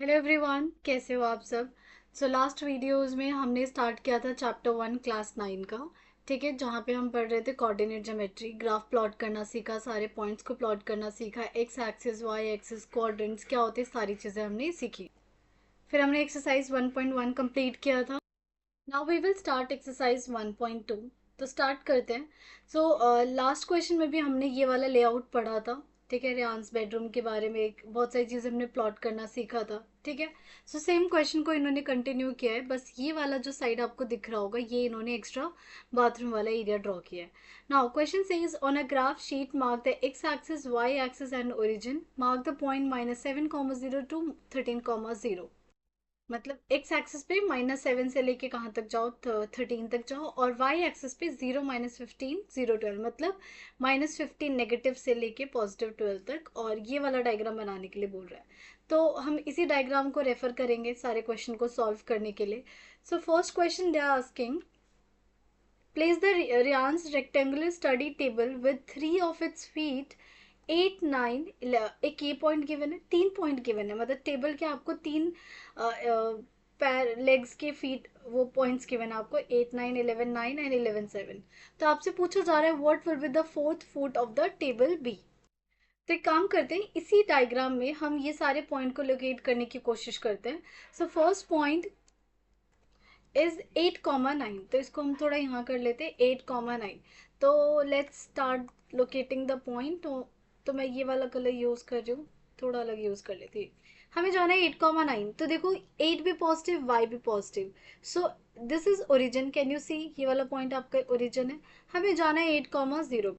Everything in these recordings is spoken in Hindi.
हेलो एवरीवन, कैसे हो आप सब। लास्ट वीडियोस में हमने स्टार्ट किया था चैप्टर 1 क्लास 9 का। ठीक है, जहाँ पे हम पढ़ रहे थे कोऑर्डिनेट ज्योमेट्री, ग्राफ प्लॉट करना सीखा, सारे पॉइंट्स को प्लॉट करना सीखा, x axis y axis quadrants क्या होते हैं, सारी चीज़ें हमने सीखी। फिर हमने एक्सरसाइज 1.1 कंप्लीट किया था। Now we will start exercise 1.2। तो स्टार्ट करते हैं। लास्ट क्वेश्चन में भी हमने ये वाला लेआउट पढ़ा था। ठीक है, रियांस बेडरूम के बारे में बहुत सारी चीज़ें हमने प्लॉट करना सीखा था। ठीक है, सेम क्वेश्चन को इन्होंने कंटिन्यू किया है, बस ये वाला जो साइड आपको दिख रहा होगा ये इन्होंने एक्स्ट्रा बाथरूम वाला एरिया ड्रॉ किया है। Now question says on a graph sheet mark the x axis y axis and origin, mark the point -7,0 to 13,0। मतलब एक्स एक्सिस पे -7 से लेके कहाँ तक जाओ, 13 तक जाओ, और वाई एक्सिस पे 0 -15 0 12, मतलब -15 नेगेटिव से लेके +12 तक, और ये वाला डायग्राम बनाने के लिए बोल रहा है। तो हम इसी डायग्राम को रेफर करेंगे सारे क्वेश्चन को सॉल्व करने के लिए। First question they are asking, place the Rian's rectangular study table with 3 of its feet 8 9 एक ये पॉइंट गिवन है, 3 पॉइंट गिवन है, मतलब टेबल के आपको तीन पैर लेग्स के फीट वो पॉइंट्स गिवन है आपको, 8 9 11 9 एंड 11 7। तो आपसे पूछा जा रहा है what will be the fourth foot of the table B. तो एक काम करते हैं, इसी डायग्राम में हम ये सारे पॉइंट को लोकेट करने की कोशिश करते हैं। First point is 8,9। तो इसको हम थोड़ा यहाँ कर लेते हैं, 8,9। तो let's start locating the point. तो मैं ये वाला कलर यूज कर रही हूँ, थोड़ा अलग यूज कर लेती हूँ। हमें जाना है 8,9। तो देखो 8 भी पॉजिटिव, वाई भी positive, so this is origin. Can you see, ये वाला पॉइंट आपका ओरिजिन है। हमें जाना है 8,0,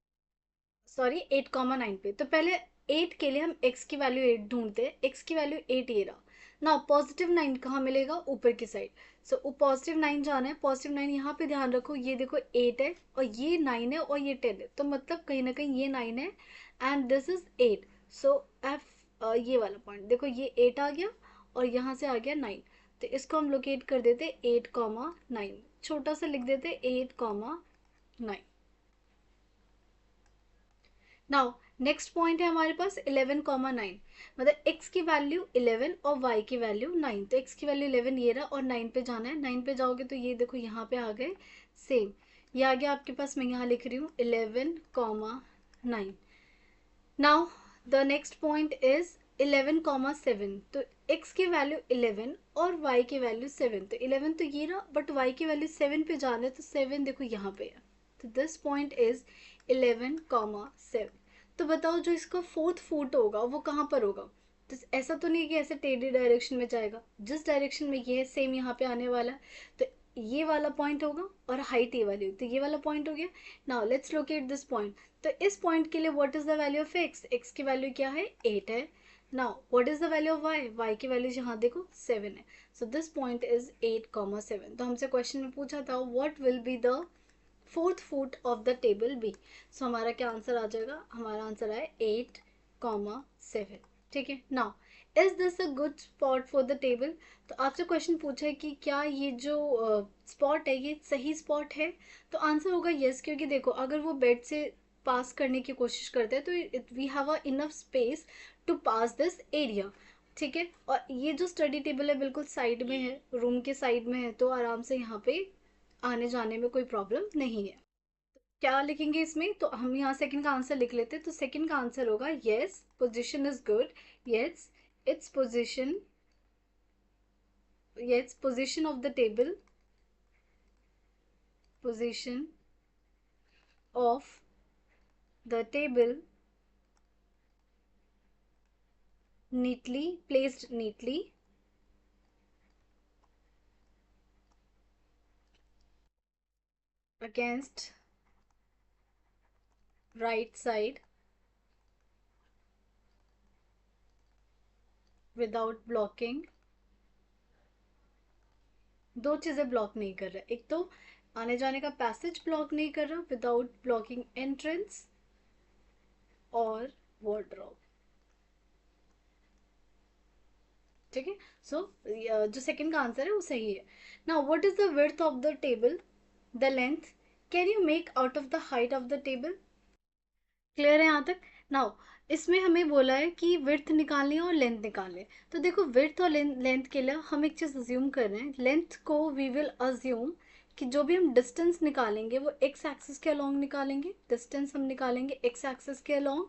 सॉरी 8,9 पे। तो पहले 8 के लिए हम x की वैल्यू 8 ढूंढते हैं। x की वैल्यू 8 ये रहा ना। +9 कहाँ मिलेगा, ऊपर की साइड। +9 जाना है, +9 यहाँ पे ध्यान रखो, ये देखो 8 है और ये 9 है और ये 10 है, तो मतलब कहीं ना कहीं ये 9 है and this is 8। So F ये वाला पॉइंट देखो, ये 8 आ गया और यहाँ से आ गया 9। तो इसको हम लोकेट कर देते 8,9, छोटा सा लिख देते 8,9। नाउ नेक्स्ट पॉइंट है हमारे पास 11,9, मतलब x की वैल्यू 11 और y की वैल्यू 9। तो x की वैल्यू 11 ये रहा और 9 पे जाना है। 9 पे जाओगे तो ये देखो यहाँ पे आ गए सेम, ये आ गया आपके पास। मैं यहाँ लिख रही हूँ 11,9। Now the next point is 11,7। तो x की वैल्यू 11 और y की वैल्यू 7। तो 11 तो ये रहा, बट y की वैल्यू 7 पे जाना है, तो 7 देखो यहाँ पे है। तो दिस पॉइंट इज 11,7। तो बताओ जो इसका फोर्थ फुट होगा वो कहाँ पर होगा। तो ऐसा तो नहीं कि ऐसे टेढ़ी डायरेक्शन में जाएगा, जिस डायरेक्शन में ये है सेम यहाँ पे आने वाला है। तो ये वाला पॉइंट होगा और हाइट ये वाली होगी, तो ये वाला पॉइंट हो गया। Now let's locate this point. तो इस पॉइंट के लिए what is the value of X, X की वैल्यू क्या है, 8 है। Now what is the value of Y, Y की वैल्यू यहाँ देखो 7 है। So this point is 8,7। तो हमसे क्वेश्चन में पूछा था what will be the fourth foot of the table B. सो हमारा क्या आंसर आ जाएगा, हमारा आंसर आए 8,7। ठीक है, now is this a good spot for the table. तो आपसे क्वेश्चन पूछा है कि क्या ये जो स्पॉट है ये सही स्पॉट है। तो आंसर होगा यस, क्योंकि देखो अगर वो बेड से पास करने की कोशिश करते हैं तो we have a enough space to pass this area. ठीक है, और ये जो स्टडी टेबल है बिल्कुल साइड में है, रूम के साइड में है, तो आराम से यहाँ पे आने जाने में कोई प्रॉब्लम नहीं है। क्या लिखेंगे इसमें, तो हम यहाँ सेकंड का आंसर लिख लेते हैं। तो सेकंड का आंसर होगा yes, position is good. Yes, its position, yes position of the table, position of the table neatly placed, neatly against right side without blocking। दो चीजें ब्लॉक नहीं कर रहा, एक तो आने जाने का पैसेज ब्लॉक नहीं कर रहा विदाउट ब्लॉकिंग एंट्रेंस और वार्डरोब। ठीक है, जो सेकंड का आंसर है वो सही है। Now what is the width of the table, the length, can you make out of the height of the table. Clear है यहाँ तक। नाउ इसमें हमें बोला है कि विड्थ निकालनी है और लेंथ निकालनी है। तो देखो विड्थ और लेंथ के लिए हम एक चीज़ अज्यूम कर रहे हैं, लेंथ को वी विल अज्यूम कि जो भी हम डिस्टेंस निकालेंगे वो एक्स एक्सिस के अलोंग निकालेंगे, डिस्टेंस हम निकालेंगे एक्स एक्सिस के along,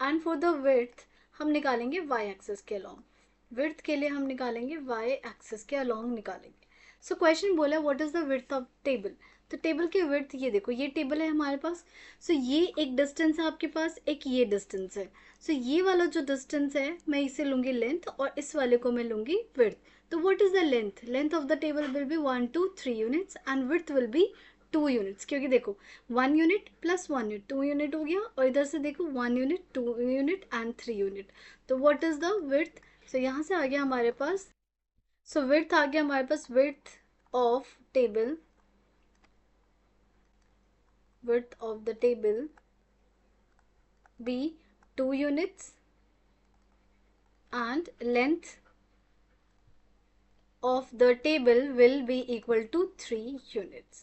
and for the width हम निकालेंगे वाई एक्सिस के अलोंग। विड्थ के लिए हम निकालेंगे वाई एक्सिस के अलोंग निकालेंगे। सो क्वेश्चन बोला what is the width of table. तो टेबल की विड्थ ये देखो, ये टेबल है हमारे पास। सो ये एक डिस्टेंस है आपके पास, एक ये डिस्टेंस है। सो ये वाला जो डिस्टेंस है मैं इसे लूंगी लेंथ और इस वाले को मैं लूंगी विड्थ। तो what is the length, length of the table will be 1 2 3 units and width will be 2 units, क्योंकि देखो 1 यूनिट प्लस 1 यूनिट 2 यूनिट हो गया, और इधर से देखो 1 यूनिट 2 यूनिट एंड 3 यूनिट। तो व्हाट इज द विड्थ। सो यहाँ से आ गया हमारे पास, सो विड्थ आ गया हमारे पास, width of table, width of the table be 2 units and length of the table will be equal to 3 units.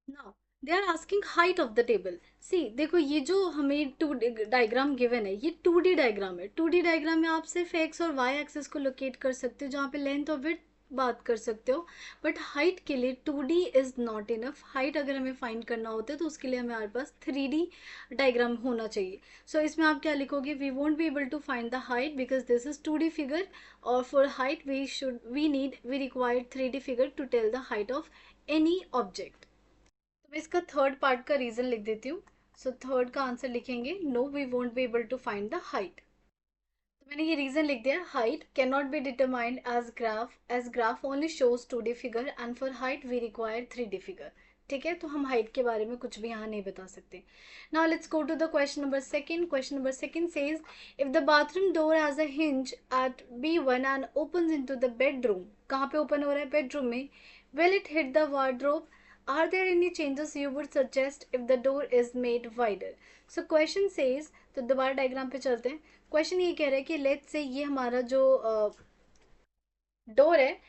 Now they are asking height of the table. See देखो ये जो हमें 2D डायग्राम गिवन है, ये 2D डायग्राम है। 2D डायग्राम में आप सिर्फ x और y एक्सिस को लोकेट कर सकते हो, जहाँ पे लेंथ और विड्थ बात कर सकते हो, बट हाइट के लिए 2D is not enough. Height अगर हमें फाइंड करना होता है तो उसके लिए हमारे पास 3D डायग्राम होना चाहिए। सो इसमें आप क्या लिखोगे, we won't be able to find the height because this is 2D figure, और for height we required 3D figure to tell the height of any object. तो मैं इसका थर्ड पार्ट का रीजन लिख देती हूँ। सो थर्ड का आंसर लिखेंगे, no we won't be able to find the height. तो मैंने ये रीजन लिख दिया, height can not be determined as graph only shows 2D figure and for height we require 3D figure. ठीक है, तो हम हाइट के बारे में कुछ भी यहाँ नहीं बता सकते। Now let's go to the question number second. Question number second says if the bathroom door has a hinge at B1 and opens into the bedroom, कहाँ पे ओपन हो रहा है, बेडरूम में, will it hit the wardrobe, are there any changes you would suggest if the door is made wider. So question says, तो दोबारा डायग्राम पे चलते हैं। क्वेश्चन ये कह रहा है कि लेट्स से ये हमारा जो डोर है,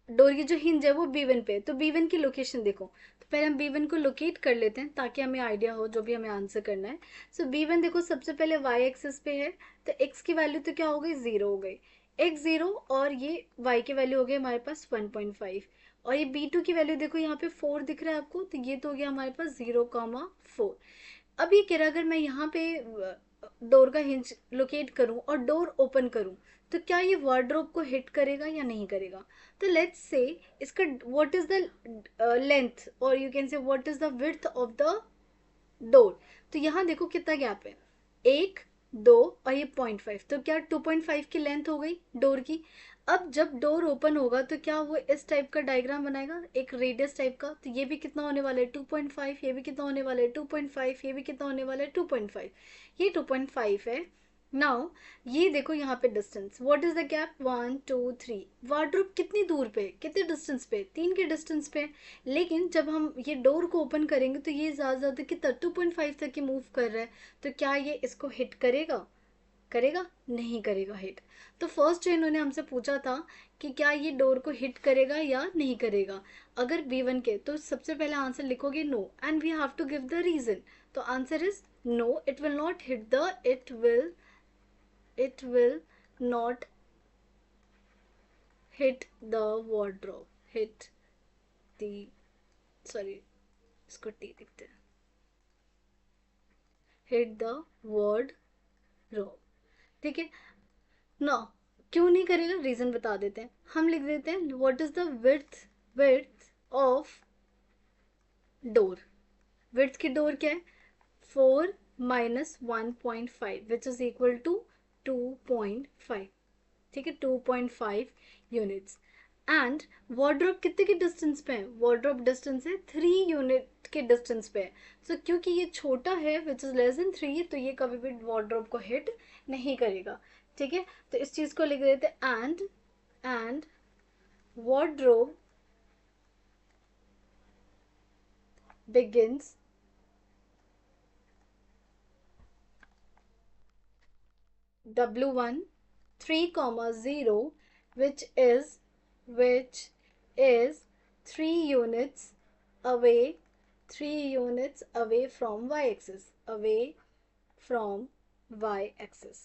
डोर की जो हिंज है वो B1 पे है, तो B1 की लोकेशन देखो। तो पहले हम B1 को लोकेट कर लेते हैं ताकि हमें आइडिया हो जो भी हमें आंसर करना है। सो B1 देखो सबसे पहले y एक्सिस पे है, तो x की वैल्यू तो क्या हो गई, 0 हो गई, x 0, और ये y की वैल्यू हो गई हमारे पास 1.5, और ये B2 की वैल्यू देखो यहाँ पे 4 दिख रहा है आपको, तो ये तो हो गया हमारे पास 0,4। अब ये कह रहा है अगर मैं यहाँ पे डोर का हिंज लोकेट करूँ और डोर ओपन करूँ तो क्या ये वार्डरोब को हिट करेगा या नहीं करेगा। तो लेट्स से इसका व्हाट इज द लेंथ, और यू कैन से what is the width of the door. तो यहाँ देखो कितना गैप है, 1 2 और ये 0.5, तो क्या 2.5 की लेंथ हो गई डोर की। अब जब डोर ओपन होगा तो क्या वो इस टाइप का डायग्राम बनाएगा, एक रेडियस टाइप का, तो ये भी कितना होने वाला है 2.5, ये भी कितना होने वाला है 2.5, ये भी कितना होने वाला है 2.5, ये 2.5 है। नाउ ये देखो यहाँ पे distance, what is the gap, 1 2 3, wardrobe कितनी दूर पे, कितने डिस्टेंस पे, 3 के डिस्टेंस पे। लेकिन जब हम ये डोर को ओपन करेंगे तो ये ज़्यादा कितना 2.5 तक ही मूव कर रहा है, तो क्या ये इसको हिट करेगा, करेगा नहीं करेगा हिट। तो फर्स्ट जो इन्होंने हमसे पूछा था कि क्या ये डोर को हिट करेगा या नहीं करेगा, अगर B1 के, तो सबसे पहले आंसर लिखोगे no and we have to give the reason. तो answer is no, it will not hit the, it will not hit the wardrobe, hit the, sorry इसको टी लिखते हैं, hit the wardrobe। ठीक है ना, क्यों नहीं करेगा रीजन बता देते हैं, हम लिख देते हैं what is the width of door. Width की डोर क्या है, 4 minus 1.5 which is equal to 2.5। ठीक है, 2.5 यूनिट्स। एंड वार्डरोब कितने के डिस्टेंस पे है, वार्डरोब डिस्टेंस है 3 यूनिट के डिस्टेंस पे है। सो क्योंकि ये छोटा है विच इज लेस देन 3, तो ये कभी भी वार्डरोब को हिट नहीं करेगा। ठीक है, तो इस चीज को लिख देते हैं, and wardrobe begins W1 3,0 which is 3 units away from y axis, away from Y axis.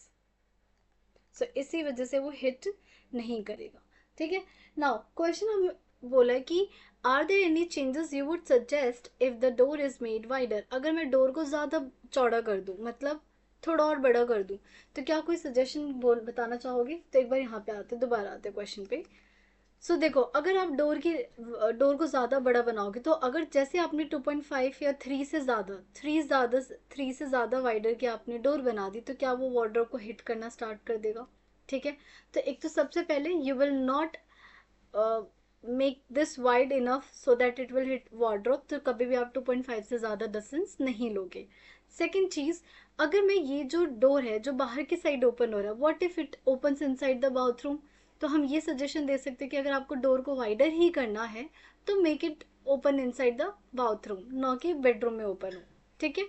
So इसी वजह से वो हिट नहीं करेगा। ठीक है, नाउ क्वेश्चन हम बोला है कि are there any changes you would suggest if the door is made wider. अगर मैं डोर को ज़्यादा चौड़ा कर दूँ, मतलब थोड़ा और बड़ा कर दूँ, तो क्या कोई सजेशन बोल बताना चाहोगे? तो एक बार यहाँ पे आते, दोबारा आते क्वेश्चन पे। सो देखो, अगर आप डोर को ज़्यादा बड़ा बनाओगे, तो अगर जैसे आपने 2.5 या 3 से ज़्यादा वाइडर की आपने डोर बना दी, तो क्या वो वार्डरोब को हिट करना स्टार्ट कर देगा? ठीक है, तो एक तो सबसे पहले you will not make this wide enough so that it will hit wardrobe, तो कभी भी आप 2.5 से ज़्यादा डिस्टेंस नहीं लोगे। सेकेंड चीज़, अगर मैं ये जो डोर है जो बाहर की साइड ओपन हो रहा है, what if it opens inside the bathroom? तो हम ये सजेशन दे सकते हैं कि अगर आपको डोर को वाइडर ही करना है तो make it open inside the bathroom, ना कि बेडरूम में ओपन हो। ठीक है,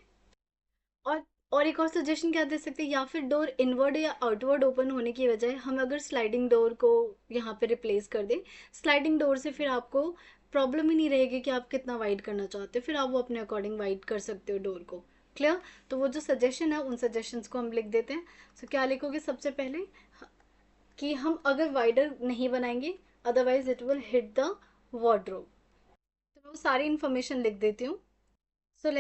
और और एक और सजेशन क्या दे सकते हैं, या फिर डोर इनवर्ड या आउटवर्ड ओपन होने की बजाय हम अगर स्लाइडिंग डोर को यहाँ पे रिप्लेस कर दें। स्लाइडिंग डोर से फिर आपको प्रॉब्लम ही नहीं रहेगी कि आप कितना वाइड करना चाहते हो, फिर आप वो अपने अकॉर्डिंग वाइड कर सकते हो डोर को। क्लियर? तो वो जो सजेशन है उन सजेशंस को हम लिख देते हैं। सो क्या लिखोगे सबसे पहले कि हम अगर वाइडर नहीं बनाएंगे, otherwise it will hit the wardrobe. तो मैं वो सारी इन्फॉर्मेशन लिख देती हूँ। सो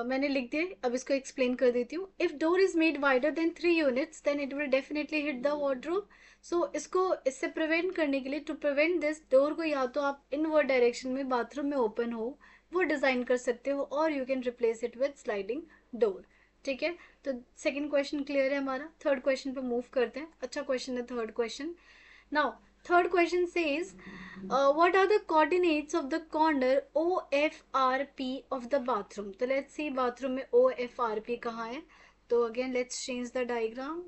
मैंने लिख दिया, अब इसको एक्सप्लेन कर देती हूँ। If door is made wider then 3 units then it will definitely hit the wardrobe. So इससे प्रिवेंट करने के लिए, टू प्रिवेंट दिस, डोर को या तो आप इनवर्ड डायरेक्शन में बाथरूम में ओपन हो वो डिजाइन कर सकते हो, और you can replace it with sliding door. ठीक है, तो सेकंड क्वेश्चन क्लियर है हमारा। थर्ड क्वेश्चन पे मूव करते हैं। अच्छा क्वेश्चन है third question. Now third question says, what are the coordinates of the corner OFRP of the bathroom? तो let's see bathroom में OFRP कहाँ है। तो again let's change the diagram,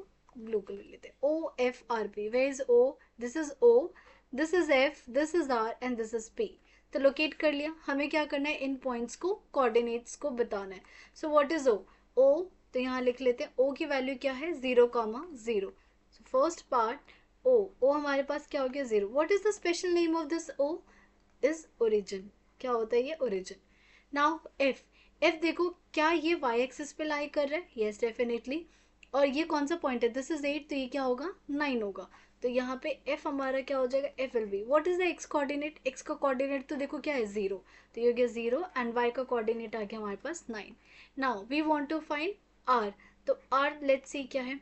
blue color लेते हैं। OFRP, where is O? This is O, this is F, this is R and this is P। तो लोकेट कर लिया, हमें क्या करना है, इन पॉइंट्स को, कोऑर्डिनेट्स को बताना है। So what is O? O, तो यहाँ लिख लेते हैं O की वैल्यू क्या है, 0,0। सो फर्स्ट पार्ट ओ, ओ हमारे पास क्या हो गया, 0। What is the special name of this O? Is origin. क्या होता है ये, ओरिजिन। नाउ एफ, एफ देखो क्या ये वाई एक्सिस पे लाई कर रहा है, यस डेफिनेटली। और ये कौन सा पॉइंट है, दिस इज 8, तो ये क्या होगा, 9 होगा। तो यहाँ पे एफ हमारा क्या हो जाएगा, F will be, what is the x coordinate? X का कोऑर्डिनेट तो देखो क्या है, 0, तो ये हो गया 0, एंड वाई का कोऑर्डिनेट आ गया हमारे पास 9। Now we want to find R, तो आर लेट्स सी क्या है।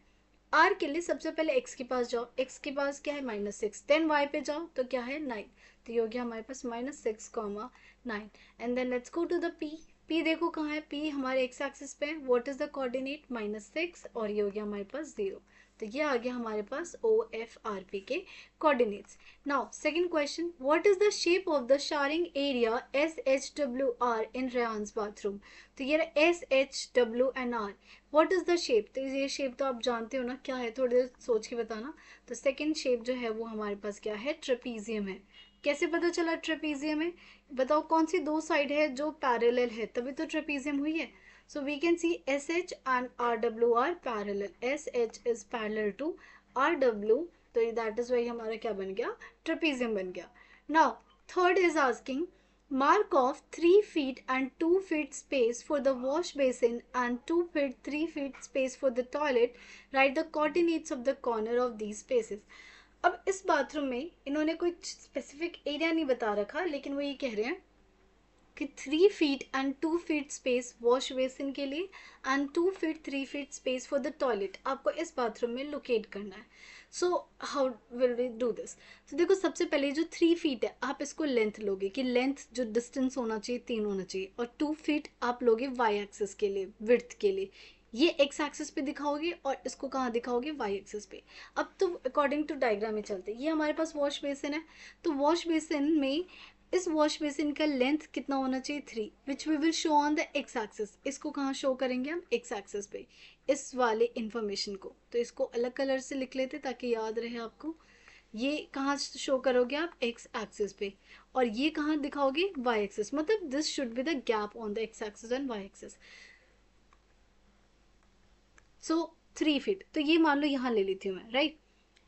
आर के लिए सबसे पहले एक्स के पास जाओ, एक्स के पास क्या है, -6, देन वाई पे जाओ तो क्या है, 9, तो ये हो गया हमारे पास -6,9। And then let's go to the P. P देखो कहाँ है, पी हमारे एक्स एक्सिस पे है, व्हाट इज द कोऑर्डिनेट, -6, और ये हो गया हमारे पास 0। तो ये आ गया हमारे पास OFRP के coordinates. Now second question, what is the shape of the showering area SHWR in Rehan's bathroom? तो ये रहा SHWR, what is the shape? तो ये शेप तो आप जानते हो ना क्या है, थोड़ी देर सोच के बताना। तो सेकंड शेप जो है वो हमारे पास क्या है, ट्रेपीजियम है। कैसे पता चला ट्रेपीजियम है? बताओ कौन सी दो साइड है जो पैरेलल है, तभी तो ट्रेपीजियम हुई है। So we can see SH and RW are parallel, SH is parallel to RW, तो दैट इज वाई हमारा क्या बन गया, ट्रेपीजियम बन गया। Now third is asking, mark off 3 feet and 2 feet space for the wash basin and 2 feet 3 feet space for the toilet. Write the coordinates of the corner of these spaces. अब इस बाथरूम में इन्होंने कोई स्पेसिफिक एरिया नहीं बता रखा, लेकिन वो ये कह रहे हैं कि 3 feet and 2 feet space wash basin के लिए and 2 feet 3 feet space for the toilet आपको इस बाथरूम में लोकेट करना है। So how will we do this? तो देखो सबसे पहले जो 3 feet है आप इसको लेंथ लोगे, कि लेंथ जो डिस्टेंस होना चाहिए 3 होना चाहिए, और 2 feet आप लोगे वाई एक्सिस के लिए, विड्थ के लिए, ये एक्स एक्सिस पे दिखाओगे और इसको कहाँ दिखाओगे, वाई एक्सिस पे। अब तो अकॉर्डिंग टू डायग्राम में चलते हैं। ये हमारे पास वॉश बेसिन है, तो वॉश बेसिन में इस वॉश बेसिन का लेंथ कितना होना चाहिए, 3, which we will show on the x axis. इसको कहाँ शो करेंगे हम, एक्स एक्सिस पे, इस वाले इंफॉर्मेशन को। तो इसको अलग कलर से लिख लेते ताकि याद रहे आपको। ये कहाँ शो करोगे आप, एक्स एक्सिस पे, और ये कहाँ दिखाओगे, वाई एक्सिस, मतलब this should be the gap on the x axis and y axis. So 3 feet, तो ये मान लो यहाँ ले लेती हूँ मैं, राइट।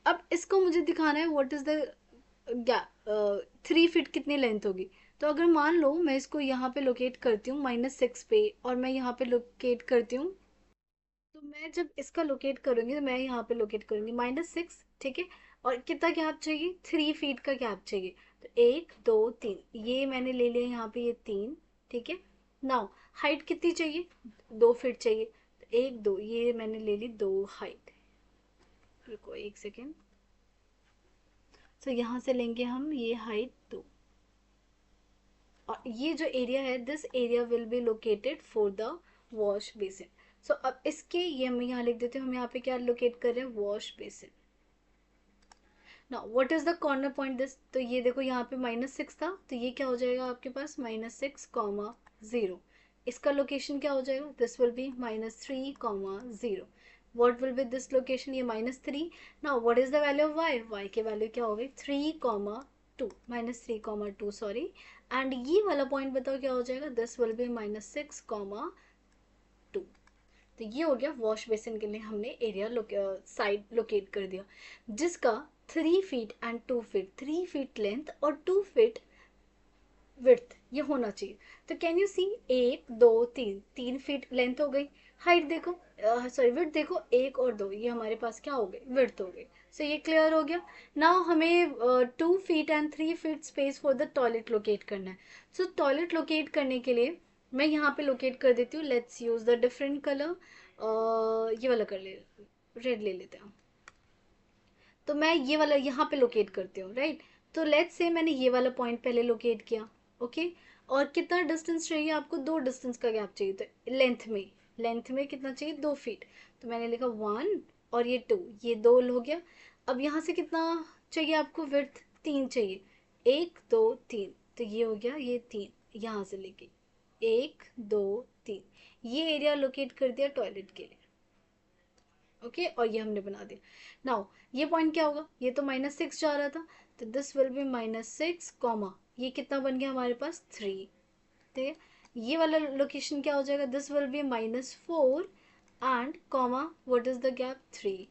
अब इसको मुझे दिखाना है what is the gap, 3 feet कितनी लेंथ होगी। तो अगर मान लो मैं इसको यहाँ पे लोकेट करती हूँ -6 पे, और मैं यहाँ पे लोकेट करती हूँ तो मैं जब इसका लोकेट करूंगी तो मैं यहाँ पे लोकेट करूंगी -6, ठीक है। और कितना गैप चाहिए, 3 फीट का गैप चाहिए। तो 1 2 3 ये मैंने ले लिया यहाँ पे, ये 3, ठीक है। नाउ हाइट कितनी चाहिए, 2 फीट चाहिए। तो 1 2 ये मैंने ले ली 2 हाइट। रुको 1 सेकेंड। तो यहाँ से लेंगे हम ये हाइट 2। और ये जो एरिया है, this area will be located for the wash basin. So अब इसके ये हम यहाँ लिख देते हैं, हम यहाँ पे क्या लोकेट कर रहे हैं, wash basin. Now what is the corner point this, तो ये देखो यहाँ पे -6 था, तो ये क्या हो जाएगा आपके पास, -6, 0। इसका लोकेशन क्या हो जाएगा, this will be -3, 0। What will be this location, ये -3। Now what is the value of Y, Y की वैल्यू क्या हो गई, 3, 2, -3, 2 सॉरी। एंड ये वाला पॉइंट बताओ क्या हो जाएगा, दिस विल बी -6, 2। तो ये हो गया वॉश बेसिन के लिए हमने एरिया साइड लोकेट कर दिया, जिसका 3 feet and 2 feet, 3 feet length और 2 फीट विड्थ ये होना चाहिए। तो can you see, 1 2 3, 3 feet length हो गई। हाइट देखो, सॉरी विड्थ देखो, 1 और 2 ये हमारे पास क्या हो गए, विड्थ हो गई। सो ये क्लियर हो गया। नाउ हमें 2 feet and 3 feet space for the toilet locate करना है। सो टॉयलेट लोकेट करने के लिए मैं यहाँ पे लोकेट कर देती हूँ। Let's use the different colour, ये वाला कर ले, रेड ले लेते हैं। तो मैं ये वाला यहाँ पे लोकेट करती हूँ, राइट। तो लेट्स से मैंने ये वाला पॉइंट पहले लोकेट किया, ओके। और कितना डिस्टेंस चाहिए आपको, 2 डिस्टेंस का गैप चाहिए। तो लेंथ में कितना चाहिए, 2 फीट। तो मैंने लिखा 1 और ये 2, ये 2 हो गया। अब यहाँ से कितना चाहिए आपको, विड्थ 3 चाहिए, 1 2 3। तो ये हो गया, ये 3 यहाँ से लेके 1 2 3, ये एरिया लोकेट कर दिया टॉयलेट के लिए, ओके। और ये हमने बना दिया। नाउ ये पॉइंट क्या होगा, ये तो -6 जा रहा था, तो दिस विल बी -6, कॉमा ये कितना बन गया हमारे पास, 3, ठीक है। ये वाला लोकेशन क्या हो जाएगा, this will B -4 and comma what is the gap, 3।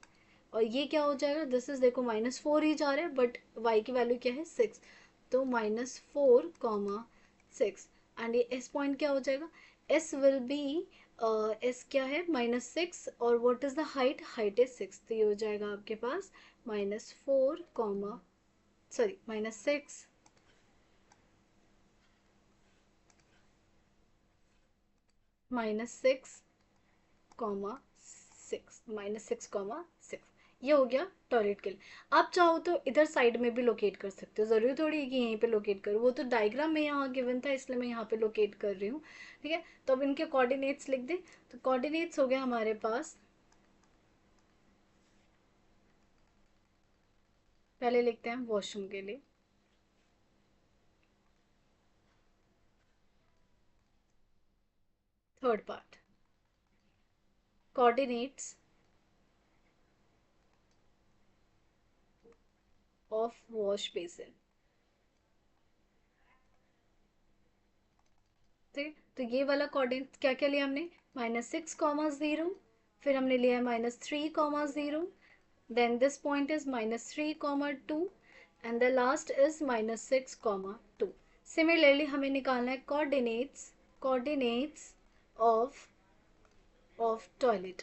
और ये क्या हो जाएगा, दिस इज देखो -4 ही जा रहा है, बट y की वैल्यू क्या है, 6। तो -4, 6। एंड ये s पॉइंट क्या हो जाएगा, s विल बी, s क्या है, -6। और what is the height, height is 6। तो ये हो जाएगा आपके पास -4, सॉरी -6, -6, -6, ये हो गया टॉयलेट के लिए। आप चाहो तो इधर साइड में भी लोकेट कर सकते हो, जरूरी थोड़ी है कि यहीं पे लोकेट करो, वो तो डायग्राम में यहाँ गिवन था इसलिए मैं यहाँ पे लोकेट कर रही हूँ, ठीक है। तो अब इनके कोऑर्डिनेट्स लिख दे। तो कोऑर्डिनेट्स हो गया हमारे पास, पहले लिखते हैं वॉशरूम के लिए, third part, coordinates of wash basin, ठीक है। तो ये वाला कोऑर्डिनेट क्या क्या लिया हमने, -6, 0, फिर हमने लिया -3, 0, then this point is -3, 2 and the last is -6, 2। Similarly हमें निकालना है कोऑर्डिनेट्स ऑफ टॉयलेट,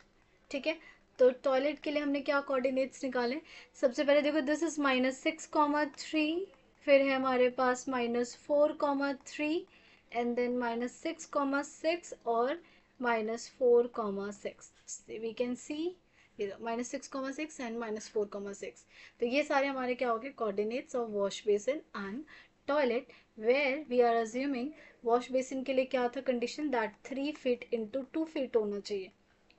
ठीक है। तो टॉयलेट के लिए हमने क्या कोऑर्डिनेट्स निकाले, सबसे पहले देखो दिस इज -6, 3, फिर है हमारे पास -4, 3 एंड देन -6, 6 और -4, 6। We can see -6, 6 and -4, 6। तो ये सारे हमारे क्या हो गए, coordinates of wash basin and toilet, where we are assuming wash basin के लिए क्या था condition, that 3 feet into 2 feet होना चाहिए।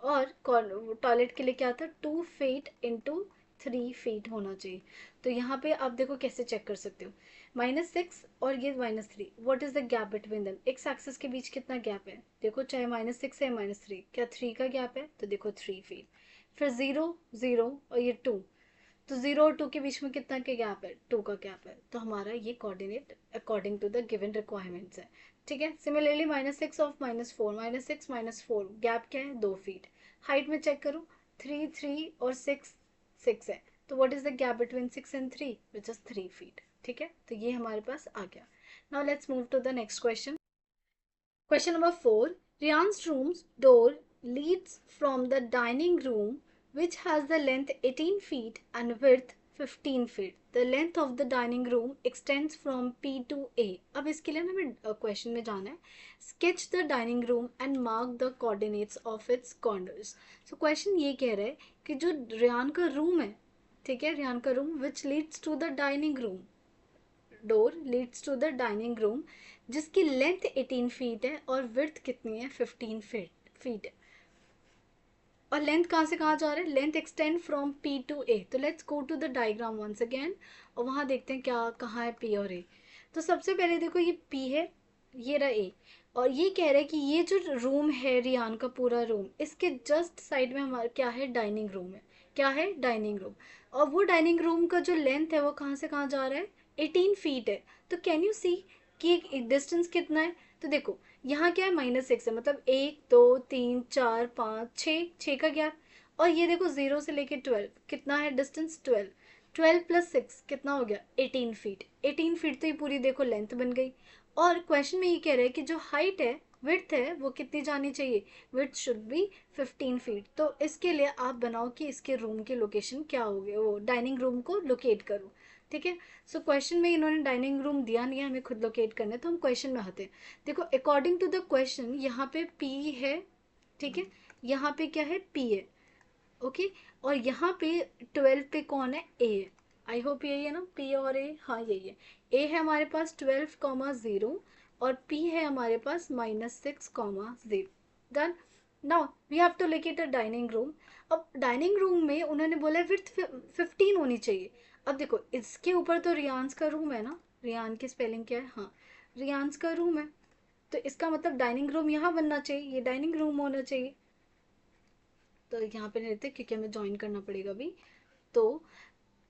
और टॉयलेट के लिए क्या था, 2 फीट इंटू 3 फीट होना चाहिए। तो यहाँ पे आप देखो कैसे चेक कर सकते हो, -6 और ये -3, what is the gap between them, x axis के बीच कितना गैप है, देखो चाहे -6 है -3, क्या 3 का गैप है, तो देखो 3 फीट। फिर 0 0 और ये 2, तो 0 और 2 के बीच में कितना के गैप है, 2 का गैप है। तो हमारा ये coordinate according to the given requirements है, ठीक है। सिमिलरली -6 ऑफ -4, -6 - 4 गैप क्या है, 2 फीट। हाइट में चेक करो, 3 3 और 6 6 है, तो what is the gap between 6 and 3, which is 3 feet, ठीक है। तो ये हमारे पास आ गया। Now let's move to the next question. Question number 4, Riyan's room's door leads from the dining room which has the length 18 feet and width 15 feet. The length of the dining room extends from P to A. अब इसके लिए ना हमें क्वेश्चन में जाना है. Sketch the dining room and mark the coordinates of its corners. So question ये कह रहा है कि जो रियान का रूम है, ठीक है, रियान का room which leads to the dining room, door leads to the dining room, जिसकी लेंथ 18 फीट है और विड्थ कितनी है 15 फीट है. और लेंथ कहाँ से कहाँ जा रहा है, length extend from P to A. तो let's go to the diagram once again और वहाँ देखते हैं क्या कहाँ है पी और ए. तो सबसे पहले देखो ये पी है, ये रहा ए, और ये कह रहा है कि ये जो रूम है रियान का पूरा रूम, इसके जस्ट साइड में हमारा क्या है, डाइनिंग रूम है. क्या है, डाइनिंग रूम. और वो डाइनिंग रूम का जो लेंथ है वो कहाँ से कहाँ जा रहा है, 18 फीट है. तो कैन यू सी कि डिस्टेंस कितना है. तो देखो यहाँ क्या है, -6 है, मतलब 1 2 3 4 5 6 का गैप. और ये देखो 0 से लेके 12 कितना है डिस्टेंस, 12. 12 + 6 कितना हो गया, 18 फीट. 18 फीट तो ये पूरी देखो लेंथ बन गई. और क्वेश्चन में ये कह रहा है कि जो हाइट है, विड्थ है, वो कितनी जानी चाहिए, विड्थ शुड बी 15 फीट. तो इसके लिए आप बनाओ कि इसके रूम की लोकेशन क्या होगी, वो डाइनिंग रूम को लोकेट करो. ठीक है. सो क्वेश्चन में इन्होंने डाइनिंग रूम दिया नहीं है, हमें खुद लोकेट करना है. तो हम क्वेश्चन में आते हैं. देखो अकॉर्डिंग टू द क्वेश्चन यहाँ पे P है, ठीक है, यहाँ पे क्या है, P है, ओके. और यहाँ पे 12 पे कौन है, A है. आई होप यही है ना, P और A, हाँ यही है. A है हमारे पास 12,0 और P है हमारे पास -6,0. Done. Now we have to locate a dining room. अब डाइनिंग रूम में उन्होंने बोला है विड्थ 15 होनी चाहिए. अब देखो इसके ऊपर तो रियान्स का रूम है ना, रियान की स्पेलिंग क्या है, हाँ रियान्स का रूम है. तो इसका मतलब डाइनिंग रूम यहाँ बनना चाहिए, ये डाइनिंग रूम होना चाहिए. तो यहाँ पे नहीं रहते क्योंकि हमें ज्वाइन करना पड़ेगा अभी. तो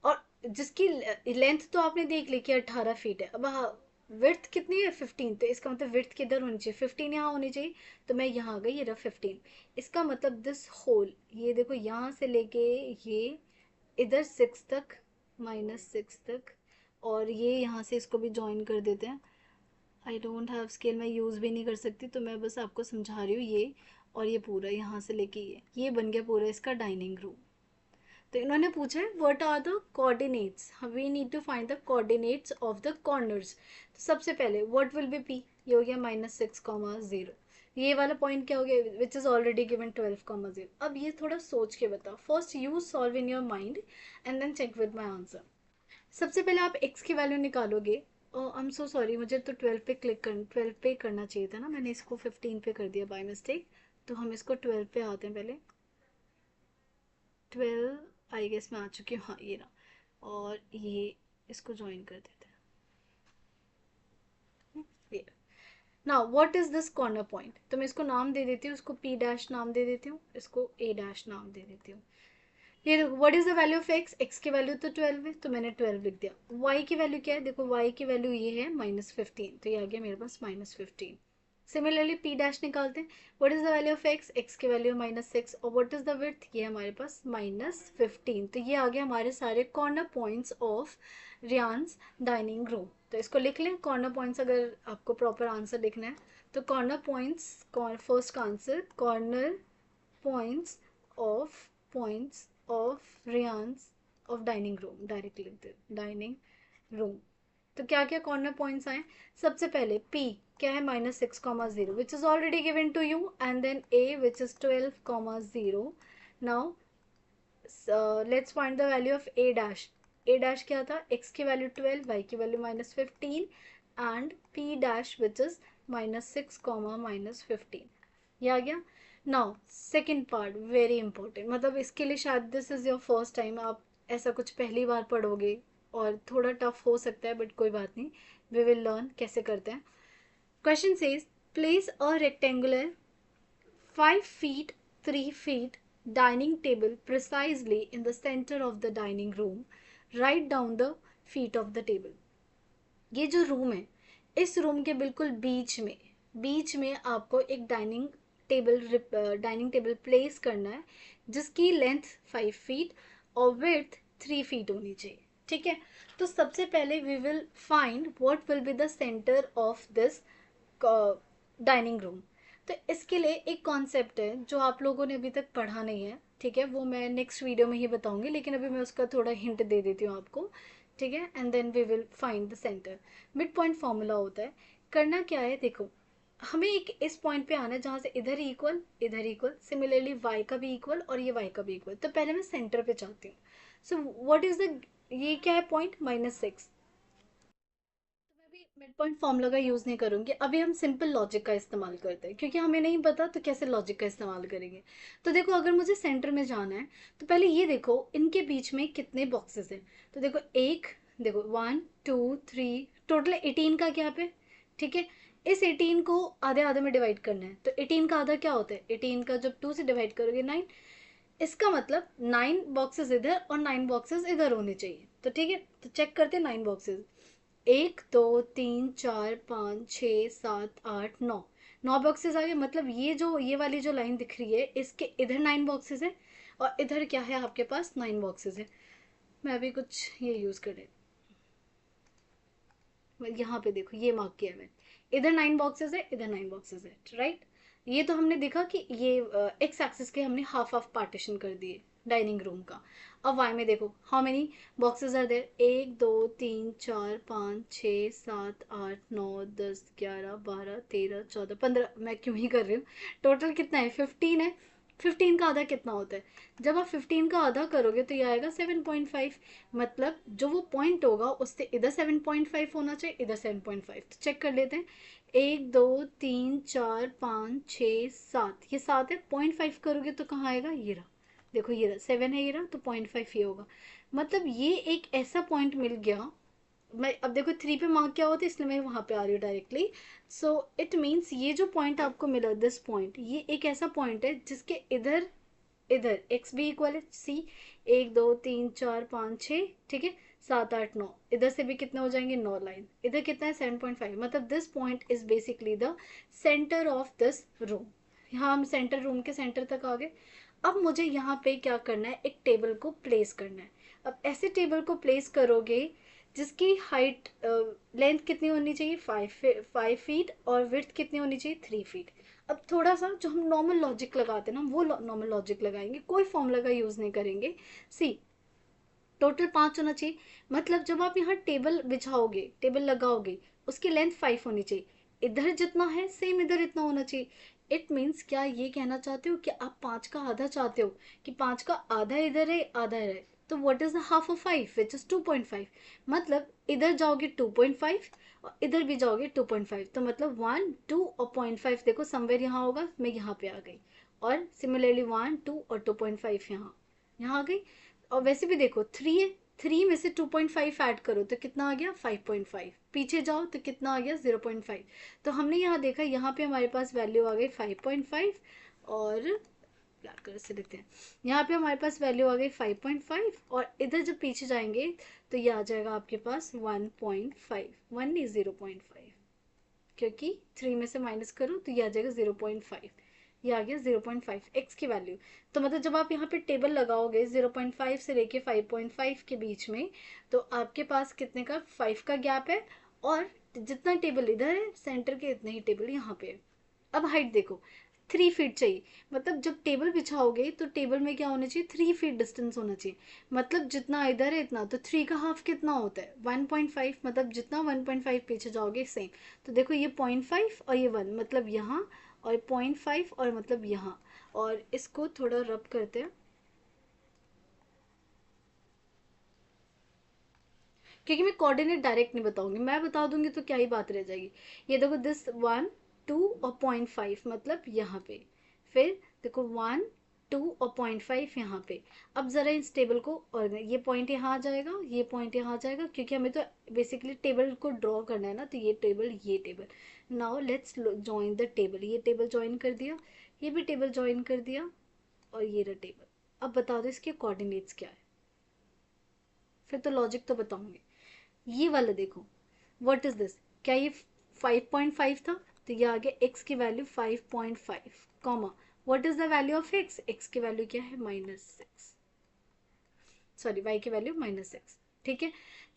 और जिसकी लेंथ तो आपने देख ली कि 18 फीट है. अब विड्थ कितनी है, 15. तो इसका मतलब विड्थ किधर होनी चाहिए, 15 यहाँ होनी चाहिए. तो मैं यहाँ आ गई, ये रहा 15. इसका मतलब दिस होल, ये देखो यहाँ से लेके ये इधर 6 तक, -6 तक, और ये यहाँ से इसको भी ज्वाइन कर देते हैं. आई डोंट हैव स्केल, मैं यूज़ भी नहीं कर सकती, तो मैं बस आपको समझा रही हूँ. ये और ये पूरा यहाँ से लेके ये बन गया पूरा इसका डाइनिंग रूम. तो इन्होंने पूछा है what are the coordinates, we need to find the coordinates of the corners. तो सबसे पहले व्हाट विल बी पी, ये हो गया -6,0. ये वाला पॉइंट क्या हो गया, विच इज़ ऑलरेडी गिवन 12,0. अब ये थोड़ा सोच के बताओ. First you solve in your mind and then check with my answer. सबसे पहले आप x की वैल्यू निकालोगे. आई एम सो सॉरी, मुझे तो 12 पे करना चाहिए था ना, मैंने इसको 15 पे कर दिया बाय मिस्टेक. तो हम इसको 12 पे आते हैं पहले. 12 आई गेस मैं आ चुकी हूँ, हाँ ये रहा. और ये इसको ज्वाइन कर देते हैं. Now what is this corner point. तो मैं इसको नाम दे देती हूँ, इसको P' नाम दे देती हूँ, इसको A' नाम दे देती हूँ. ये देखो what is the value of x, x की वैल्यू तो 12 है तो मैंने 12 लिख दिया. y की वैल्यू क्या है, देखो y की वैल्यू ये है -15, तो ये आ गया मेरे पास -15. सिमिलरली P' निकालते हैं. What is the value of x, x की वैल्यू -6, और व्हाट इज द विड्थ, ये हमारे पास -15. तो ये आ गया हमारे सारे corner points of Riyan's dining room. तो इसको लिख लें कॉर्नर पॉइंट्स, अगर आपको प्रॉपर आंसर लिखना है. तो corner points, first answer, corner points of Riyan's of dining room, directly लिखते डाइनिंग रूम. तो क्या क्या कॉर्नर पॉइंट्स आए, सबसे पहले P क्या है, -6,0 which is already given to you, and then A which is 12,0. Now let's find the value of A' क्या था, x की वैल्यू 12, y की value -15, and P' which is -6, -15. ये आ गया. नाउ सेकेंड पार्ट वेरी इंपॉर्टेंट, मतलब इसके लिए शायद this is your first time, आप ऐसा कुछ पहली बार पढ़ोगे और थोड़ा टफ हो सकता है, बट कोई बात नहीं, वी विल लर्न कैसे करते हैं. Question says place a rectangular 5 feet 3 feet dining table precisely in the center of the dining room. Write down the feet of the table. ये जो रूम है, इस रूम के बिल्कुल बीच में आपको एक डाइनिंग टेबल प्लेस करना है, जिसकी लेंथ 5 फीट और विड्थ 3 फीट होनी चाहिए. ठीक है. तो सबसे पहले we will find what will be the centre of this dining room. तो इसके लिए एक कॉन्सेप्ट है जो आप लोगों ने अभी तक पढ़ा नहीं है, ठीक है, वो मैं नेक्स्ट वीडियो में ही बताऊंगी, लेकिन अभी मैं उसका थोड़ा हिंट दे देती हूँ आपको, ठीक है। And then we will find the centre. Mid point formula होता है, करना क्या है देखो, हमें एक इस पॉइंट पे आना है जहाँ से इधर इधर इक्वल, सिमिलरली वाई का भी इक्वल और ये वाई का भी इक्वल। तो पहले मैं सेंटर पे चाहती हूँ। सो व्हाट इज द, ये क्या है पॉइंट -6। तो मैं भी मिड पॉइंट फॉर्मूला का यूज़ नहीं करूंगी, अभी हम सिंपल लॉजिक का इस्तेमाल करते हैं, क्योंकि हमें नहीं पता तो कैसे लॉजिक का इस्तेमाल करेंगे। तो देखो अगर मुझे सेंटर में जाना है तो पहले ये देखो इनके बीच में कितने बॉक्सेस हैं। तो देखो एक, देखो 1 2 3, टोटल 18 का गैप है, ठीक है। इस 18 को आधे आधे में डिवाइड करना है, तो 18 का आधा क्या होता है, 18 का जब 2 से डिवाइड करोगे 9। इसका मतलब 9 बॉक्सेस इधर और 9 बॉक्सेस इधर होने चाहिए। तो ठीक है, तो चेक करते हैं 9 बॉक्सेस। 1 2 3 4 5 6 7 8 9, 9 बॉक्सेस आ गए। मतलब ये वाली जो लाइन दिख रही है इसके इधर 9 बॉक्सेस है और इधर क्या है आपके पास 9 बॉक्सेस है। मैं अभी कुछ ये यूज कर रही हूँ, यहाँ पे देखो ये मार्क किया है मैंने, इधर 9 बॉक्सेस है इधर 9 बॉक्सेस है, राइट। ये तो हमने देखा कि ये एक्स एक्सिस के हमने हाफ हाफ पार्टीशन कर दिए डाइनिंग रूम का। अब वाई में देखो how many boxes are there, 1 2 3 4 5 6 7 8 9 10 11 12 13 14 15, मैं क्यों ही कर रही हूँ, टोटल कितना है 15 है। 15 का आधा कितना होता है, जब आप 15 का आधा करोगे तो ये आएगा 7.5। मतलब जो वो पॉइंट होगा उससे इधर 7.5 होना चाहिए, इधर 7.5। तो चेक कर लेते हैं, 1 2 3 4 5 6 7, ये 7 है, 0.5 करोगे तो कहाँ आएगा, ये रहा, देखो ये रहा 7 है, ये रहा, तो 0.5 ये होगा। मतलब ये एक ऐसा पॉइंट मिल गया। मैं अब देखो 3 पे मार्क किया हुआ था इसलिए मैं वहां पे आ रही हूँ डायरेक्टली। सो इट मीन्स ये जो पॉइंट आपको मिला, दिस पॉइंट, ये एक ऐसा पॉइंट है जिसके इधर इधर एक्स भी इक्वल है सी, 1 2 3 4 5 6, ठीक है, 7 8 9, इधर से भी कितने हो जाएंगे 9 लाइन, इधर कितना है 7.5। मतलब this point is basically the centre of this room. यहाँ हम सेंटर, रूम के सेंटर तक आ गए। अब मुझे यहाँ पे क्या करना है, एक टेबल को प्लेस करना है। अब ऐसे टेबल को प्लेस करोगे जिसकी हाइट, लेंथ कितनी होनी चाहिए 5 फीट और विड्थ कितनी होनी चाहिए 3 फीट। अब थोड़ा सा जो हम नॉर्मल लॉजिक लगाते हैं ना वो नॉर्मल लॉजिक लगाएंगे, कोई फॉर्मूला का यूज नहीं करेंगे। सी, टोटल 5 होना चाहिए। मतलब जब आप यहाँ टेबल बिछाओगे, टेबल लगाओगे, उसकी लेंथ 5 होनी चाहिए, इधर जितना है सेम इधर इतना होना चाहिए। इट मीन्स क्या ये कहना चाहते हो कि आप 5 का आधा चाहते हो, कि 5 का आधा इधर है आधा है, तो what is the half of 5 which is 2.5। मतलब इधर जाओगे 2.5 और इधर भी जाओगे 2.5, तो मतलब 1 2 और 0.5, देखो समवेयर यहाँ होगा, मैं यहाँ पे आ गई। और सिमिलरली 1 2 और 2.5 यहाँ यहाँ आ गई। और वैसे भी देखो 3 है, 3 में से 2.5 ऐड करो तो कितना आ गया 5.5, पीछे जाओ तो कितना आ गया 0.5। तो हमने यहाँ देखा, यहाँ पे हमारे पास वैल्यू आ गई 5.5, और ब्लैक कलर से लिखते हैं, यहाँ पे हमारे पास वैल्यू आ गई 5.5, और इधर जब पीछे जाएंगे तो ये आ जाएगा आपके पास 1.5, 1 नहीं 0.5, क्योंकि 3 में से माइनस करो तो ये आ जाएगा 0.5, ये आ गया 0.5 एक्स की वैल्यू। तो मतलब जब आप यहाँ पे टेबल लगाओगे 0.5 से लेके 5.5 के बीच में, तो आपके पास कितने का 5 का गैप है, और जितना टेबल इधर है सेंटर के इतने ही टेबल यहाँ पे है। अब हाइट देखो 3 फीट चाहिए। मतलब जब टेबल बिछाओगे तो टेबल में क्या होना चाहिए 3 फीट डिस्टेंस होना चाहिए। मतलब जितना इधर है इतना, तो 3 का हाफ कितना होता है 1.5, मतलब जितना 1.5 पीछे जाओगे सेम। तो देखो ये 0.5 और ये 1, मतलब यहाँ, और 0.5 और मतलब यहाँ। और इसको थोड़ा रब करते हैं, क्योंकि मैं कोऑर्डिनेट डायरेक्ट नहीं बताऊंगी, मैं बता दूंगी तो क्या ही बात रह जाएगी। ये देखो दिस 1 2 और 0.5 मतलब यहाँ पे, फिर देखो 1 2 और 0.5 यहाँ पे। अब जरा इस टेबल को, और ये पॉइंट यहाँ आ जाएगा, ये पॉइंट यहाँ आ जाएगा, क्योंकि हमें तो बेसिकली टेबल को ड्रॉ करना है ना, तो ये table. Now let's join the table, ये टेबल ज्वाइन कर दिया, ये भी टेबल ज्वाइन कर दिया, और ये रहा टेबल। अब बता दो इसके कोऑर्डिनेट्स क्या है, फिर तो लॉजिक तो बताऊंगी। ये वाला देखो, व्हाट इज दिस, क्या ये 5.5 था, तो ये आ गया एक्स की value 5.5, comma what is the value of X, X की वैल्यू क्या है -6, सॉरी वाई की वैल्यू -6, ठीक है।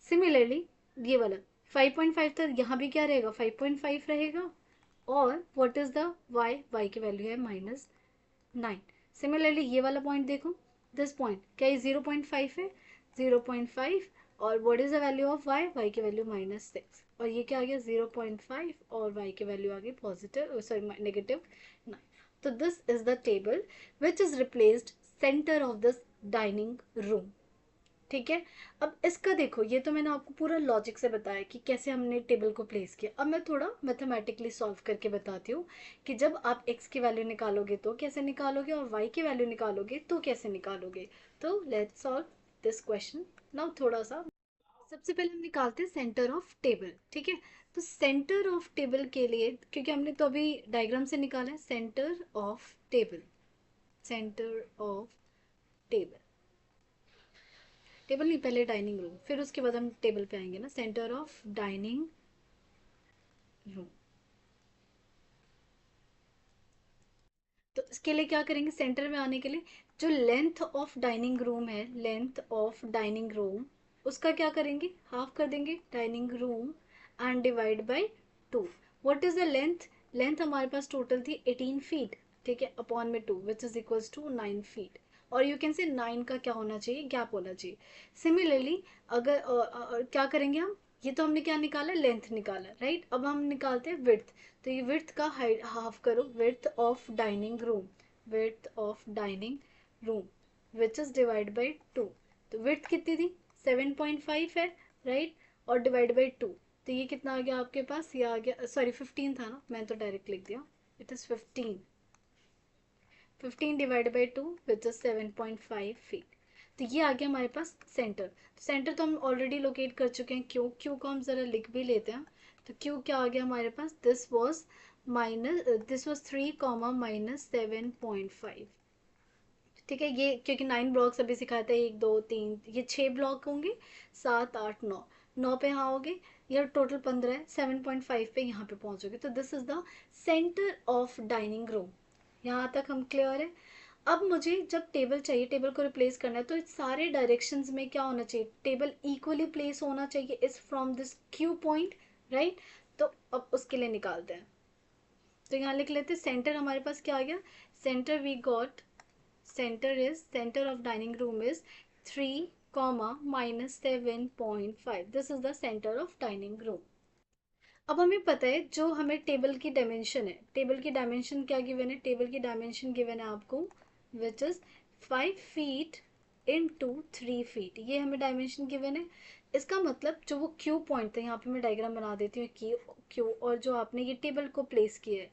सिमिलरली ये वाला 5.5 था, यहाँ भी क्या रहेगा 5.5 रहेगा, और व्हाट इज द y की वैल्यू है -9। सिमिलरली ये वाला पॉइंट देखो, दिस पॉइंट क्या ये 0.5 है, 0.5, और what is the value of y की वैल्यू -6, और ये क्या आ गया 0.5, और y की वैल्यू आ गई पॉजिटिव, सॉरी -9। तो this is the table which is replaced centre of this dining room. ठीक है, अब इसका देखो, ये तो मैंने आपको पूरा लॉजिक से बताया कि कैसे हमने टेबल को प्लेस किया। अब मैं थोड़ा मैथमेटिकली सॉल्व करके बताती हूँ कि जब आप x की वैल्यू निकालोगे तो कैसे निकालोगे, और y की वैल्यू निकालोगे तो कैसे निकालोगे। तो let's solve this question now. थोड़ा सा सबसे पहले हम निकालते हैं सेंटर ऑफ टेबल। ठीक है, तो सेंटर ऑफ टेबल के लिए, क्योंकि हमने तो अभी डायग्राम से निकाला है, centre of table, centre of table, table नहीं, पहले डाइनिंग रूम, फिर उसके बाद हम टेबल पे आएंगे ना। सेंटर ऑफ डाइनिंग रूम, तो इसके लिए क्या करेंगे, सेंटर में आने के लिए जो लेंथ ऑफ डाइनिंग रूम है, लेंथ ऑफ डाइनिंग रूम, उसका क्या करेंगे, हाफ कर देंगे dining room and divide by 2। What is the length, length हमारे पास टोटल थी 18 फीट, ठीक है, अपॉन में 2 which is equals to 9 feet, और यू कैन से 9 का क्या होना चाहिए, गैप होना चाहिए। सिमिलरली अगर क्या करेंगे हम, ये तो हमने क्या निकाला, लेंथ निकाला, राइट। अब हम निकालते हैं विड्थ, तो ये विड्थ का हाइट हाफ करो, width of dining room, width of dining room which is divide by 2। तो विड्थ कितनी थी, 7.5 है, राइट, और डिवाइड बाई 2, तो ये कितना आ गया आपके पास, ये आ गया, सॉरी 15 था ना, मैं तो डायरेक्ट लिख दिया, it is 15, 15 divide by 2 which is 7.5 feet. तो ये आ गया हमारे पास सेंटर। तो सेंटर तो हम ऑलरेडी लोकेट कर चुके हैं, क्यू, क्यू को हम जरा लिख भी लेते हैं। तो क्यू क्या आ गया हमारे पास, दिस वॉज 3 कॉमा -7.5। ठीक है, ये क्योंकि 9 ब्लॉक्स अभी सिखाया था, 1 2 3, ये 6 ब्लॉक होंगे, 7 8 9, 9 पे यहाँ होगे, ये टोटल 15 है, 7.5 पे यहाँ पे पहुँचोगे। तो this is the centre of dining room. यहाँ तक हम क्लियर है। अब मुझे जब टेबल चाहिए, टेबल को रिप्लेस करना है, तो इस सारे डायरेक्शंस में क्या होना चाहिए, टेबल इक्वली प्लेस होना चाहिए, is from this Q point, right. तो अब उसके लिए निकालते हैं, तो यहाँ लिख लेते हैं, सेंटर हमारे पास क्या आ गया, centre we got, center of dining room is 3 comma -7.5, this is the center of dining room। अब हमें पता है जो हमें टेबल की डायमेंशन है, टेबल की डायमेंशन क्या गिवन है, टेबल की डायमेंशन गिवन है आपको which is 5 feet into 3 feet, ये हमें डायमेंशन गिवन है। इसका मतलब जो वो क्यू पॉइंट था, यहाँ पे मैं डायग्राम बना देती हूँ, क्यू, और जो आपने ये टेबल को प्लेस किया है,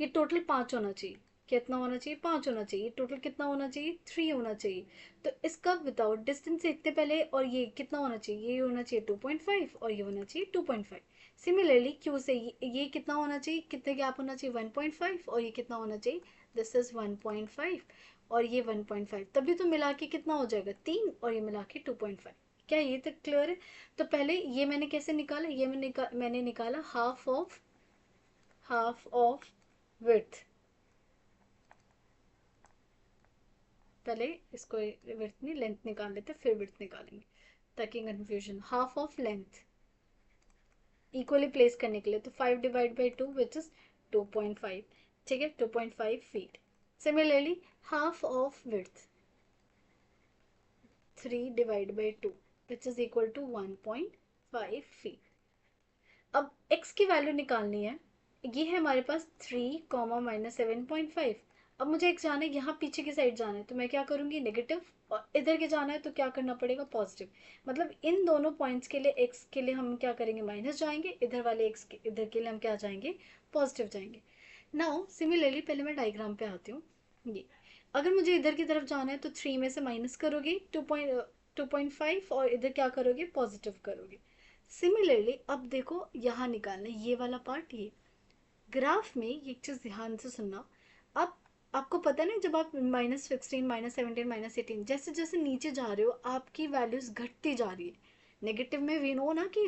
ये टोटल 5 होना चाहिए, कितना होना चाहिए, 5 होना चाहिए, टोटल कितना होना चाहिए, 3 होना चाहिए। तो इसका विदाउट डिस्टेंस से इतने पहले, और ये कितना होना चाहिए, ये होना चाहिए 2.5, और ये होना चाहिए 2.5। सिमिलरली क्यू से ये कितना होना चाहिए, कितने गैप होना चाहिए, 1.5, और ये कितना होना चाहिए, दिस इज 1.5, और ये 1.5, तभी तो मिला के कितना हो जाएगा 3, और ये मिला के 2.5। क्या ये तक क्लियर है। तो पहले ये मैंने कैसे निकाला, ये मैंने निकाला हाफ ऑफ विड्थ, पहले इसको विड्थ नहीं लेंथ निकाल लेते, फिर विड्थ निकालेंगे ताकि confusion. Half of length equally place करने के लिए, तो 5 डिवाइड बाई 2 विच इज 2.5, ठीक है, 2.5 feet. Similarly half of width 3 divide by 2 which is equal to 1.5 feet. अब x की वैल्यू निकालनी है, ये है हमारे पास 3 कॉमा -7.5। अब मुझे x जाना है, यहाँ पीछे की साइड जाना है, तो मैं क्या करूँगी, नेगेटिव, और इधर के जाना है तो क्या करना पड़ेगा, पॉजिटिव। मतलब इन दोनों पॉइंट्स के लिए x के लिए हम क्या करेंगे, माइनस जाएंगे, इधर वाले x के इधर के लिए हम क्या जाएंगे, पॉजिटिव जाएंगे। नाउ सिमिलरली पहले मैं डायग्राम पे आती हूँ। ये अगर मुझे इधर की तरफ जाना है तो 3 में से माइनस करोगे 2.5, और इधर क्या करोगे, पॉजिटिव करोगे। सिमिलरली अब देखो यहाँ निकालना है ये वाला पार्ट, ये ग्राफ में ये चीज ध्यान से सुनना। अब आपको पता है ना, जब आप -16 -17 -18 जैसे जैसे नीचे जा रहे हो, आपकी वैल्यूज घटती जा रही है। नेगेटिव में वी नो ना कि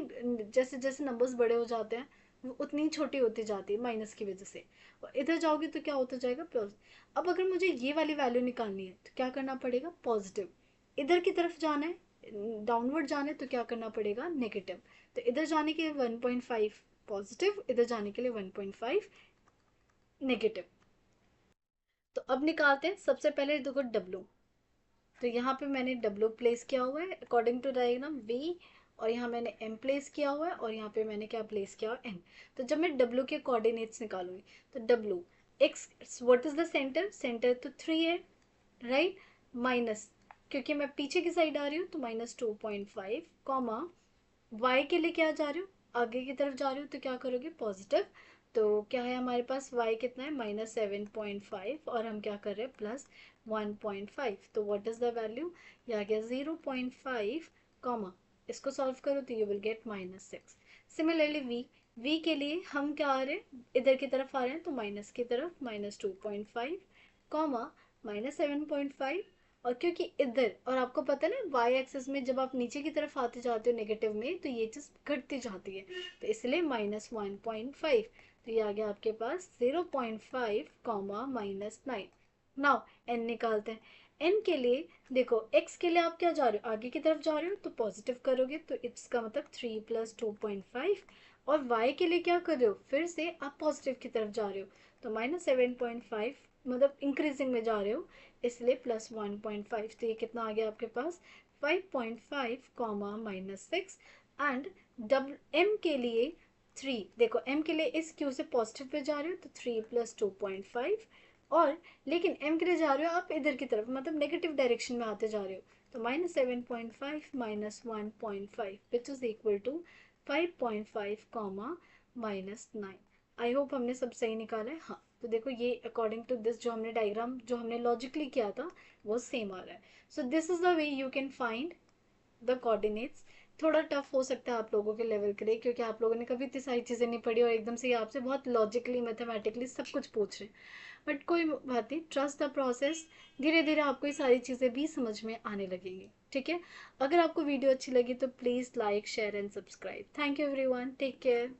जैसे जैसे नंबर्स बड़े हो जाते हैं, वो उतनी छोटी होती जाती है माइनस की वजह से, और इधर जाओगे तो क्या होता जाएगा, प्लस। अब अगर मुझे ये वाली वैल्यू निकालनी है तो क्या करना पड़ेगा, पॉजिटिव। इधर की तरफ जाना है, डाउनवर्ड जाना है, तो क्या करना पड़ेगा, नेगेटिव। तो इधर जाने के लिए 1.5 पॉजिटिव, इधर जाने के लिए 1.5 नेगेटिव। तो अब निकालते हैं। सबसे पहले देखो डब्लू, तो यहाँ पे मैंने डब्लू प्लेस किया हुआ है अकॉर्डिंग टू डायग्राम वी, और यहाँ मैंने एम प्लेस किया हुआ है, और यहाँ पे मैंने क्या प्लेस किया हुआ एन। तो जब मैं डब्लू के कोऑर्डिनेट्स निकालूंगी तो W x, what is the centre, centre तो 3 है, राइट, माइनस, क्योंकि मैं पीछे की साइड आ रही हूँ तो -2.5, कॉमा y के लिए क्या जा रही हूँ, आगे की तरफ जा रही हूँ तो क्या करोगे पॉजिटिव। तो क्या है हमारे पास y कितना है -7.5, और हम क्या कर रहे हैं +1.5, तो व्हाट इज द वैल्यू, ये आ गया 0.5, कॉमा इसको सॉल्व करो तो you will get -6। Similarly v के लिए हम क्या आ रहे हैं, इधर की तरफ आ रहे हैं तो माइनस की तरफ -2.5, कॉमा -7.5, और क्योंकि इधर, और आपको पता है ना वाई एक्सिस में जब आप नीचे की तरफ आते जाते हो नेगेटिव में तो ये चीज़ घटती जाती है, तो इसलिए -1.5, तो ये आ गया आपके पास 0.5 कॉमा -9। नाउ एन निकालते हैं। एन के लिए देखो, एक्स के लिए आप क्या जा रहे हो, आगे की तरफ जा रहे हो तो पॉजिटिव करोगे तो इसका मतलब 3 + 2.5, और वाई के लिए क्या कर रहे हो, फिर से आप पॉजिटिव की तरफ जा रहे हो तो -7.5, मतलब इंक्रीजिंग में जा रहे हो, इसलिए +1.5, तो ये कितना आ गया आपके पास 5.5 कॉमा -6। एंड डब्ल एम के लिए 3, देखो एम के लिए इस क्यू से पॉजिटिव पे जा रहे हो तो 3 + 2.5, और लेकिन एम के लिए जा रहे हो आप इधर की तरफ, मतलब नेगेटिव डायरेक्शन में आते जा रहे हो, तो -7.5 -1.5 which is equal to 5.5 comma -9। I hope हमने सब सही निकाला है। हाँ, तो देखो ये अकॉर्डिंग टू दिस जो हमने डायग्राम जो हमने लॉजिकली किया था वो सेम आ रहा है। So this is the way you can find the coordinates. थोड़ा टफ हो सकता है आप लोगों के लेवल के लिए, क्योंकि आप लोगों ने कभी इतनी सारी चीज़ें नहीं पढ़ी और एकदम से ये आपसे बहुत लॉजिकली मैथमेटिकली सब कुछ पूछ रहे हैं, बट कोई बात नहीं, ट्रस्ट द प्रोसेस, धीरे धीरे आपको ये सारी चीज़ें भी समझ में आने लगेंगी। ठीक है, अगर आपको वीडियो अच्छी लगी तो please like share and subscribe. Thank you everyone, take care.